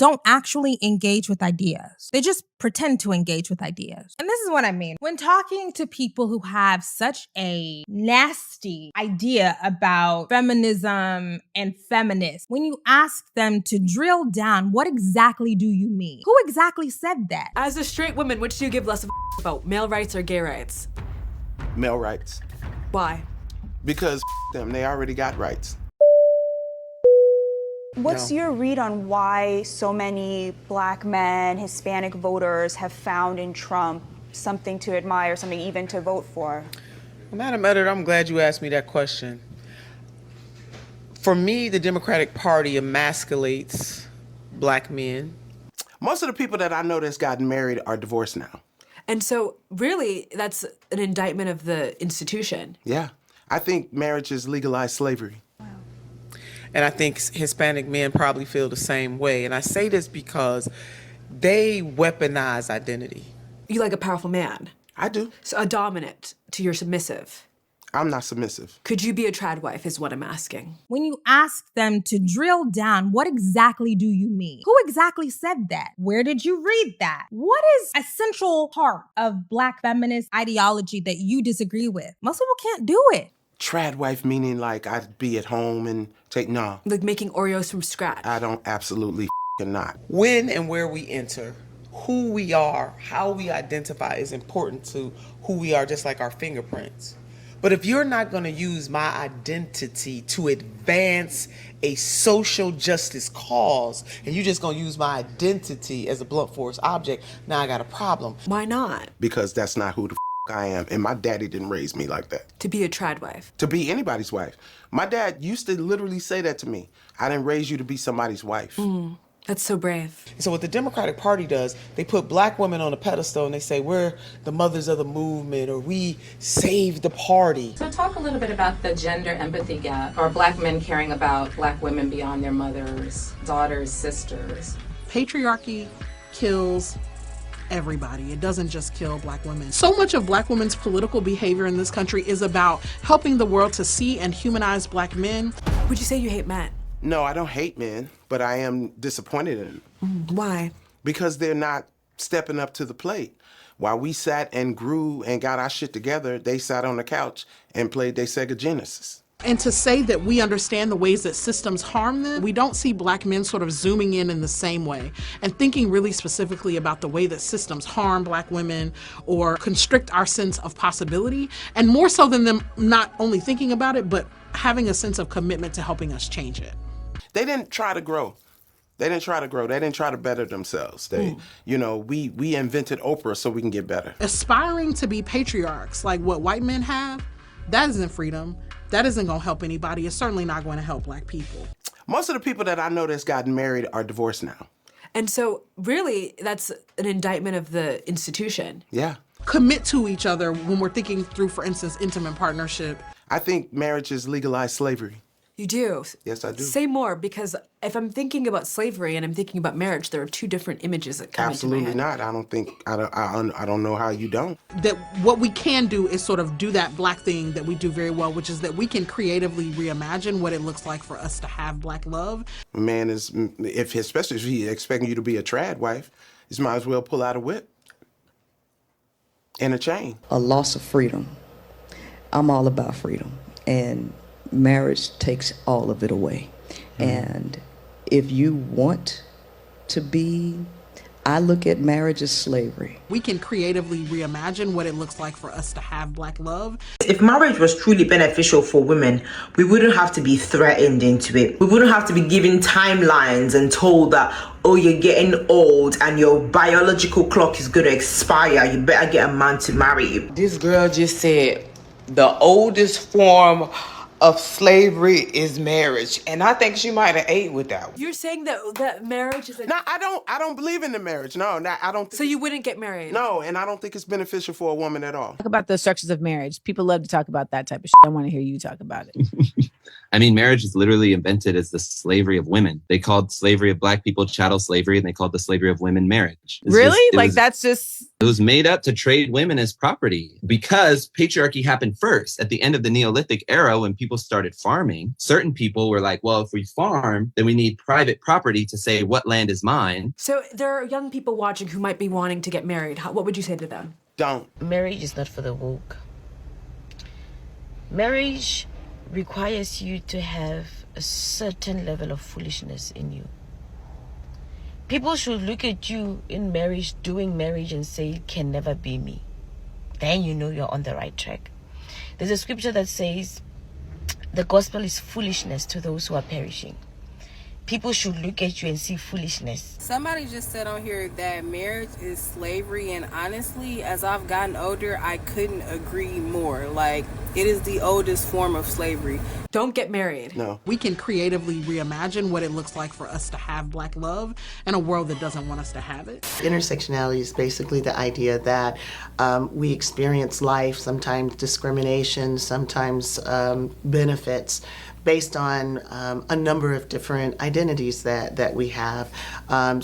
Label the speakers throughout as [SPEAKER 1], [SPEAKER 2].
[SPEAKER 1] don't actually engage with ideas. They just pretend to engage with ideas. And this is what I mean. When talking to people who have such a nasty idea about feminism and feminists, when you ask them to drill down, what exactly do you mean? Who exactly said that?
[SPEAKER 2] As a straight woman, which do you give less of a about, male rights or gay rights?
[SPEAKER 3] Male rights.
[SPEAKER 2] Why?
[SPEAKER 3] Because them, they already got rights.
[SPEAKER 4] What's your read on why so many Black men, Hispanic voters have found in Trump something to admire, something even to vote for?
[SPEAKER 5] Well, Madam Editor, I'm glad you asked me that question. For me, the Democratic Party emasculates Black men.
[SPEAKER 3] Most of the people that I know that's gotten married are divorced now.
[SPEAKER 2] And so, really, that's an indictment of the institution.
[SPEAKER 3] Yeah. I think marriage is legalized slavery.
[SPEAKER 5] And I think Hispanic men probably feel the same way. And I say this because they weaponize identity.
[SPEAKER 2] You like a powerful man.
[SPEAKER 3] I do.
[SPEAKER 2] So a dominant to your submissive.
[SPEAKER 3] I'm not submissive.
[SPEAKER 2] Could you be a trad wife is what I'm asking.
[SPEAKER 1] When you ask them to drill down, what exactly do you mean? Who exactly said that? Where did you read that? What is a central part of Black feminist ideology that you disagree with? Most people can't do it.
[SPEAKER 3] Trad wife meaning like I'd be at home and no.
[SPEAKER 2] Like making Oreos from scratch.
[SPEAKER 3] I don't absolutely not.
[SPEAKER 5] When and where we enter, who we are, how we identify is important to who we are, just like our fingerprints. But if you're not going to use my identity to advance a social justice cause, and you're just going to use my identity as a blunt force object, now I got a problem.
[SPEAKER 2] Why not?
[SPEAKER 3] Because that's not who the I am, and my daddy didn't raise me like that.
[SPEAKER 2] To be a trad wife.
[SPEAKER 3] To be anybody's wife. My dad used to literally say that to me. I didn't raise you to be somebody's wife.
[SPEAKER 2] That's so brave.
[SPEAKER 5] So what the Democratic Party does, they put Black women on a pedestal and they say, we're the mothers of the movement, or we saved the party.
[SPEAKER 6] So talk a little bit about the gender empathy gap, or Black men caring about Black women beyond their mothers, daughters, sisters.
[SPEAKER 7] Patriarchy kills everybody. It doesn't just kill Black women. So much of Black women's political behavior in this country is about helping the world to see and humanize Black men.
[SPEAKER 2] Would you say you hate men?
[SPEAKER 3] No, I don't hate men, but I am disappointed in them.
[SPEAKER 2] Why?
[SPEAKER 3] Because they're not stepping up to the plate. While we sat and grew and got our shit together, they sat on the couch and played their Sega Genesis.
[SPEAKER 7] And to say that we understand the ways that systems harm them, we don't see Black men sort of zooming in the same way and thinking really specifically about the way that systems harm Black women or constrict our sense of possibility, and more so than them not only thinking about it, but having a sense of commitment to helping us change it.
[SPEAKER 3] They didn't try to grow. They didn't try to grow. They didn't try to better themselves. They, we invented Oprah so we can get better.
[SPEAKER 7] Aspiring to be patriarchs like what white men have, that isn't freedom. That isn't going to help anybody. It's certainly not going to help Black people.
[SPEAKER 3] Most of the people that I know that's gotten married are divorced now.
[SPEAKER 2] And so, really, that's an indictment of the institution.
[SPEAKER 3] Yeah.
[SPEAKER 7] Commit to each other when we're thinking through, for instance, intimate partnership.
[SPEAKER 3] I think marriage is legalized slavery.
[SPEAKER 2] You do?
[SPEAKER 3] Yes, I do.
[SPEAKER 2] Say more, because if I'm thinking about slavery and I'm thinking about marriage, there are two different images that come
[SPEAKER 3] Absolutely
[SPEAKER 2] into my head.
[SPEAKER 3] not. I don't know how you don't.
[SPEAKER 7] That what we can do is sort of do that Black thing that we do very well, which is that we can creatively reimagine what it looks like for us to have Black love.
[SPEAKER 3] A man is, especially if he's expecting you to be a trad wife, he might as well pull out a whip and a chain.
[SPEAKER 8] A loss of freedom. I'm all about freedom, and marriage takes all of it away. And if you want to be, I look at marriage as slavery.
[SPEAKER 7] We can creatively reimagine what it looks like for us to have Black love.
[SPEAKER 9] If marriage was truly beneficial for women, we wouldn't have to be threatened into it. We wouldn't have to be given timelines and told that, oh, you're getting old and your biological clock is going to expire. You better get a man to marry you.
[SPEAKER 10] This girl just said the oldest form of slavery is marriage, and I think she might have ate with that one.
[SPEAKER 2] You're saying that marriage is
[SPEAKER 3] No, I don't believe in the marriage. No, I don't.
[SPEAKER 2] So you wouldn't get married?
[SPEAKER 3] No, and I don't think it's beneficial for a woman at all.
[SPEAKER 11] Talk about the structures of marriage. People love to talk about that type of shit. I want to hear you talk about it. I mean, marriage is literally invented as the slavery of women. They called slavery of Black people chattel slavery, and they called the slavery of women marriage.
[SPEAKER 2] It
[SPEAKER 11] was made up to trade women as property because patriarchy happened first. At the end of the Neolithic era, when people started farming, certain people were like, well, if we farm, then we need private property to say what land is mine.
[SPEAKER 2] So there are young people watching who might be wanting to get married. What would you say to them?
[SPEAKER 3] Don't.
[SPEAKER 12] Marriage is not for the woke. Marriage requires you to have a certain level of foolishness in you. People should look at you in marriage, doing marriage, and say, it can never be me. Then you know you're on the right track. There's a scripture that says, the gospel is foolishness to those who are perishing. People should look at you and see foolishness.
[SPEAKER 13] Somebody just said on here that marriage is slavery, and honestly, as I've gotten older, I couldn't agree more. Like, it is the oldest form of slavery.
[SPEAKER 2] Don't get married.
[SPEAKER 3] No.
[SPEAKER 7] We can creatively reimagine what it looks like for us to have Black love in a world that doesn't want us to have it.
[SPEAKER 14] Intersectionality is basically the idea that we experience life, sometimes discrimination, sometimes benefits, based on a number of different identities that we have.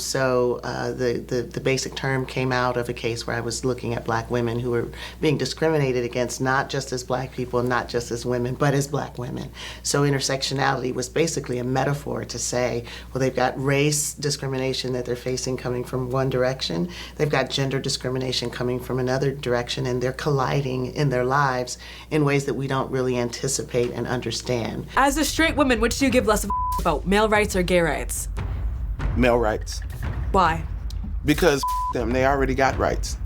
[SPEAKER 14] So the basic term came out of a case where I was looking at Black women who were being discriminated against, not just as Black people, not just as women, but as Black women. So intersectionality was basically a metaphor to say, well, they've got race discrimination that they're facing coming from one direction, they've got gender discrimination coming from another direction, and they're colliding in their lives in ways that we don't really anticipate and understand.
[SPEAKER 2] As a straight woman, which do you give less of a about, male rights or gay rights?
[SPEAKER 3] Male rights.
[SPEAKER 2] Why?
[SPEAKER 3] Because them, they already got rights.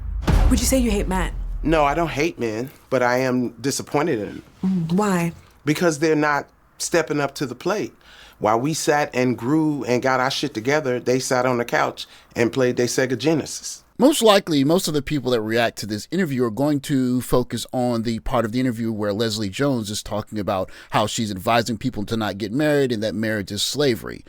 [SPEAKER 2] Would you say you hate men?
[SPEAKER 3] No, I don't hate men, but I am disappointed in them.
[SPEAKER 2] Why?
[SPEAKER 3] Because they're not stepping up to the plate. While we sat and grew and got our shit together, they sat on the couch and played their Sega Genesis.
[SPEAKER 15] Most likely, most of the people that react to this interview are going to focus on the part of the interview where Leslie Jones is talking about how she's advising people to not get married and that marriage is slavery.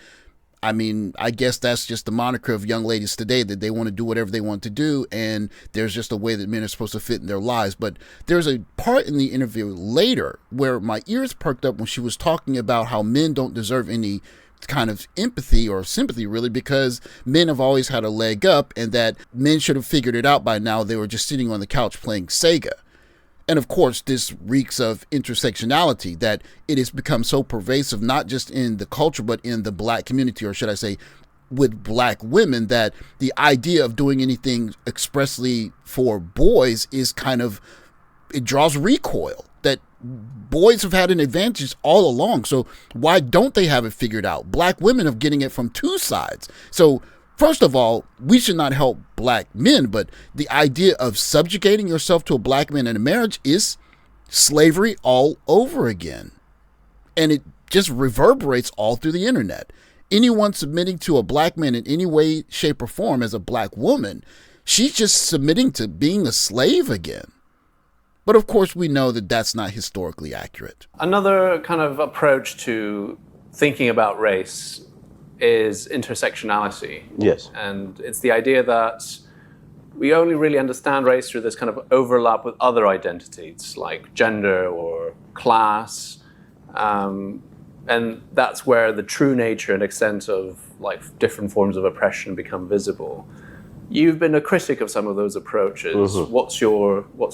[SPEAKER 15] I mean, I guess that's just the moniker of young ladies today, that they want to do whatever they want to do, and there's just a way that men are supposed to fit in their lives. But there's a part in the interview later where my ears perked up when she was talking about how men don't deserve any kind of empathy or sympathy, really, because men have always had a leg up, and that men should have figured it out by now. They were just sitting on the couch playing Sega. And of course, this reeks of intersectionality, that it has become so pervasive, not just in the culture, but in the Black community, or should I say, with Black women, that the idea of doing anything expressly for boys is kind of, it draws recoil, that boys have had an advantage all along. So why don't they have it figured out? Black women are getting it from two sides. So first of all, we should not help Black men, but the idea of subjugating yourself to a Black man in a marriage is slavery all over again. And it just reverberates all through the internet. Anyone submitting to a Black man in any way, shape, or form as a Black woman, she's just submitting to being a slave again. But of course, we know that that's not historically accurate.
[SPEAKER 16] Another kind of approach to thinking about race is intersectionality.
[SPEAKER 17] Yes.
[SPEAKER 16] And it's the idea that we only really understand race through this kind of overlap with other identities like gender or class. And that's where the true nature and extent of like different forms of oppression become visible. You've been a critic of some of those approaches. Mm-hmm. What's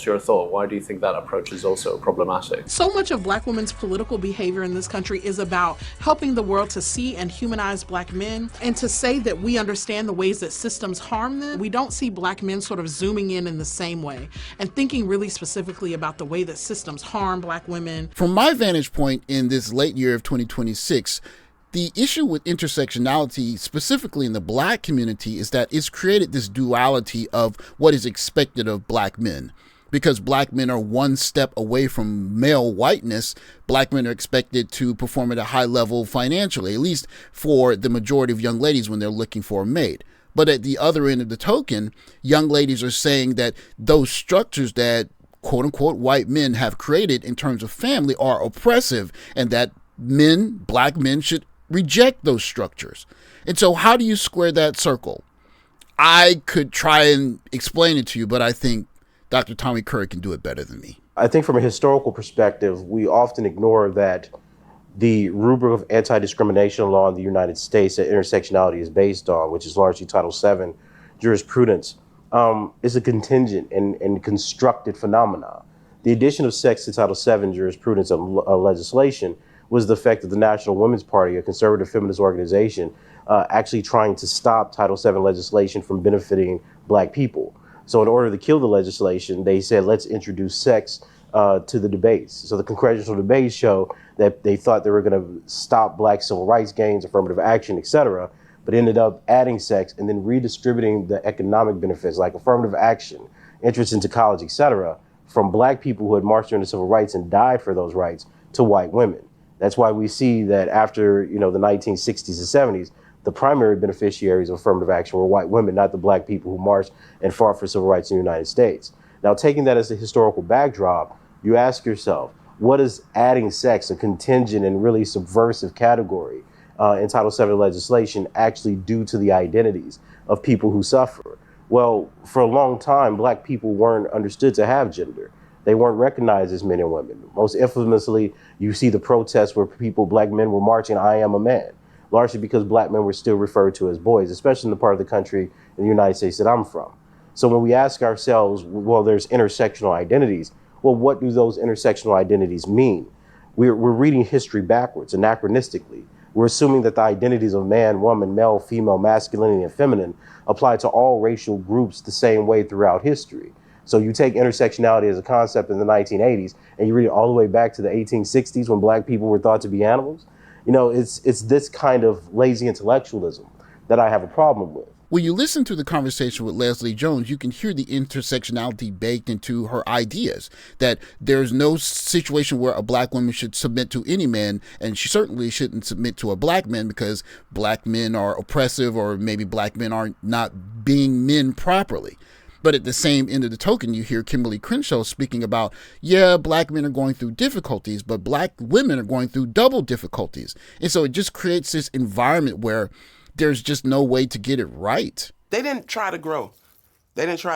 [SPEAKER 16] your thought? Why do you think that approach is also problematic?
[SPEAKER 7] So much of Black women's political behavior in this country is about helping the world to see and humanize Black men, and to say that we understand the ways that systems harm them. We don't see Black men sort of zooming in the same way and thinking really specifically about the way that systems harm Black women.
[SPEAKER 15] From my vantage point in this late year of 2026, the issue with intersectionality, specifically in the Black community, is that it's created this duality of what is expected of Black men. Because Black men are one step away from male whiteness, Black men are expected to perform at a high level financially, at least for the majority of young ladies when they're looking for a mate. But at the other end of the token, young ladies are saying that those structures that quote unquote white men have created in terms of family are oppressive, and that men, Black men, should reject those structures. And so how do you square that circle? I could try and explain it to you, but I think Dr. Tommy Curry can do it better than me.
[SPEAKER 17] I think from a historical perspective, we often ignore that the rubric of anti-discrimination law in the United States that intersectionality is based on, which is largely Title VII jurisprudence, is a contingent and constructed phenomena. The addition of sex to Title VII jurisprudence of legislation was the effect of the National Women's Party, a conservative feminist organization, actually trying to stop Title VII legislation from benefiting Black people. So in order to kill the legislation, they said, let's introduce sex to the debates. So the congressional debates show that they thought they were going to stop Black civil rights gains, affirmative action, et cetera, but ended up adding sex and then redistributing the economic benefits like affirmative action, entrance into college, et cetera, from Black people who had marched during the civil rights and died for those rights to white women. That's why we see that after, the 1960s and 70s, the primary beneficiaries of affirmative action were white women, not the Black people who marched and fought for civil rights in the United States. Now, taking that as a historical backdrop, you ask yourself, what does adding sex, a contingent and really subversive category in Title VII legislation, actually do to the identities of people who suffer? Well, for a long time, Black people weren't understood to have gender. They weren't recognized as men and women. Most infamously, you see the protests where Black men were marching, I am a man, largely because Black men were still referred to as boys, especially in the part of the country in the United States that I'm from. So when we ask ourselves, well, there's intersectional identities, well, what do those intersectional identities mean? We're reading history backwards, anachronistically. We're assuming that the identities of man, woman, male, female, masculinity, and feminine apply to all racial groups the same way throughout history. So you take intersectionality as a concept in the 1980s and you read it all the way back to the 1860s when Black people were thought to be animals. It's this kind of lazy intellectualism that I have a problem with.
[SPEAKER 15] When you listen to the conversation with Leslie Jones, you can hear the intersectionality baked into her ideas, that there's no situation where a Black woman should submit to any man, and she certainly shouldn't submit to a Black man because Black men are oppressive or maybe Black men are not being men properly. But at the same end of the token, you hear Kimberlé Crenshaw speaking about, yeah, Black men are going through difficulties, but Black women are going through double difficulties. And so it just creates this environment where there's just no way to get it right.
[SPEAKER 3] They didn't try to grow. They didn't try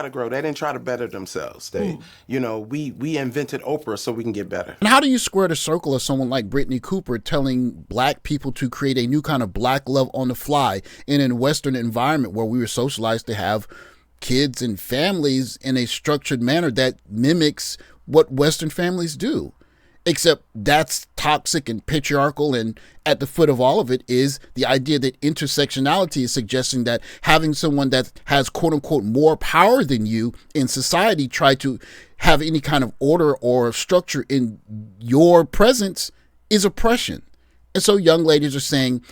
[SPEAKER 3] to better themselves. We invented Oprah so we can get better.
[SPEAKER 15] And how do you square the circle of someone like Brittany Cooper telling Black people to create a new kind of Black love on the fly in a Western environment where we were socialized to have kids and families in a structured manner that mimics what Western families do? Except that's toxic and patriarchal, and at the foot of all of it is the idea that intersectionality is suggesting that having someone that has quote unquote more power than you in society try to have any kind of order or structure in your presence is oppression. And so young ladies are saying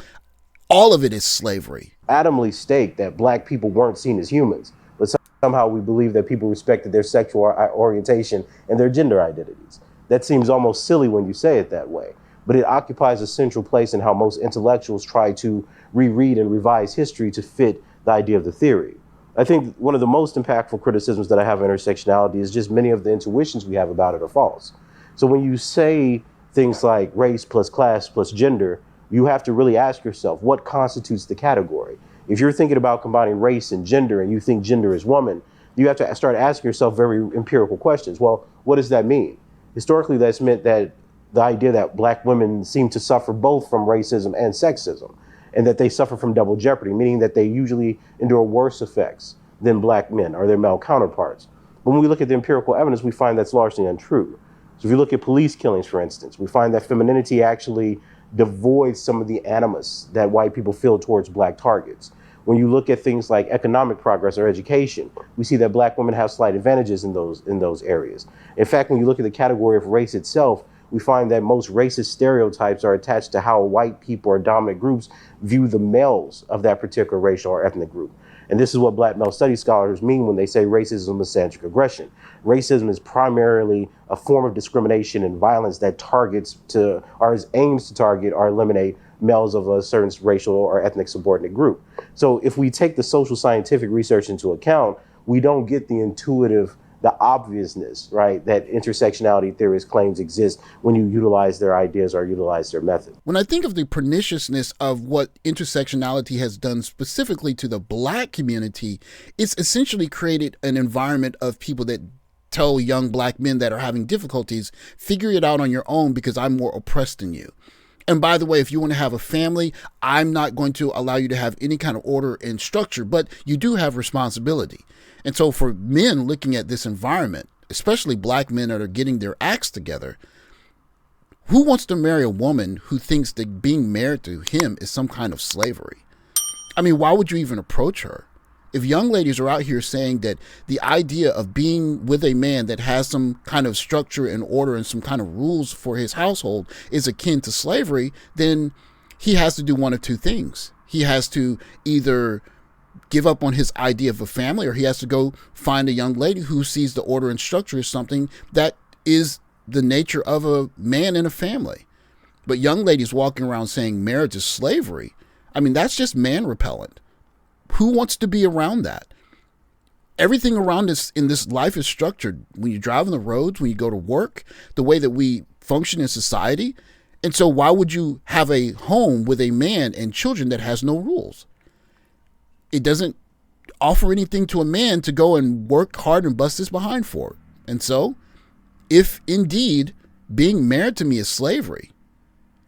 [SPEAKER 15] all of it is slavery.
[SPEAKER 17] Adamantly state that Black people weren't seen as humans, but somehow we believe that people respected their sexual orientation and their gender identities. That seems almost silly when you say it that way, but it occupies a central place in how most intellectuals try to reread and revise history to fit the idea of the theory. I think one of the most impactful criticisms that I have of intersectionality is just many of the intuitions we have about it are false. So when you say things like race plus class plus gender, you have to really ask yourself, what constitutes the category? If you're thinking about combining race and gender and you think gender is woman, you have to start asking yourself very empirical questions. Well, what does that mean? Historically, that's meant that the idea that Black women seem to suffer both from racism and sexism, and that they suffer from double jeopardy, meaning that they usually endure worse effects than Black men or their male counterparts. But when we look at the empirical evidence, we find that's largely untrue. So if you look at police killings, for instance, we find that femininity actually devoids some of the animus that white people feel towards Black targets. When you look at things like economic progress or education, we see that Black women have slight advantages in those areas. In fact, when you look at the category of race itself, we find that most racist stereotypes are attached to how white people or dominant groups view the males of that particular racial or ethnic group. And this is what Black male studies scholars mean when they say racism is misandric aggression. Racism is primarily a form of discrimination and violence that aims to target or eliminate males of a certain racial or ethnic subordinate group. So if we take the social scientific research into account, we don't get the intuitive, the obviousness, right, that intersectionality theorists claims exist when you utilize their ideas or utilize their method.
[SPEAKER 15] When I think of the perniciousness of what intersectionality has done specifically to the Black community, it's essentially created an environment of people that tell young Black men that are having difficulties, figure it out on your own because I'm more oppressed than you. And by the way, if you want to have a family, I'm not going to allow you to have any kind of order and structure, but you do have responsibility. And so for men looking at this environment, especially black men that are getting their acts together, who wants to marry a woman who thinks that being married to him is some kind of slavery? I mean, why would you even approach her? If young ladies are out here saying that the idea of being with a man that has some kind of structure and order and some kind of rules for his household is akin to slavery, then he has to do one of two things. He has to either give up on his idea of a family, or he has to go find a young lady who sees the order and structure as something that is the nature of a man in a family. But young ladies walking around saying marriage is slavery, I mean, that's just man repellent. Who wants to be around that? Everything around us in this life is structured. When you drive on the roads, when you go to work, the way that we function in society. And so why would you have a home with a man and children that has no rules? It doesn't offer anything to a man to go and work hard and bust his behind for. And so, if indeed being married to me is slavery,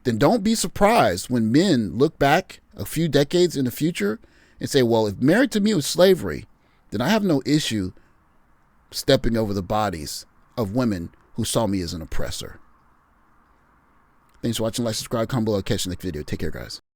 [SPEAKER 15] then don't be surprised when men look back a few decades in the future and say, well, if married to me was slavery, then I have no issue stepping over the bodies of women who saw me as an oppressor. Thanks for watching. Like, subscribe, comment below, catch you in the next video. Take care, guys.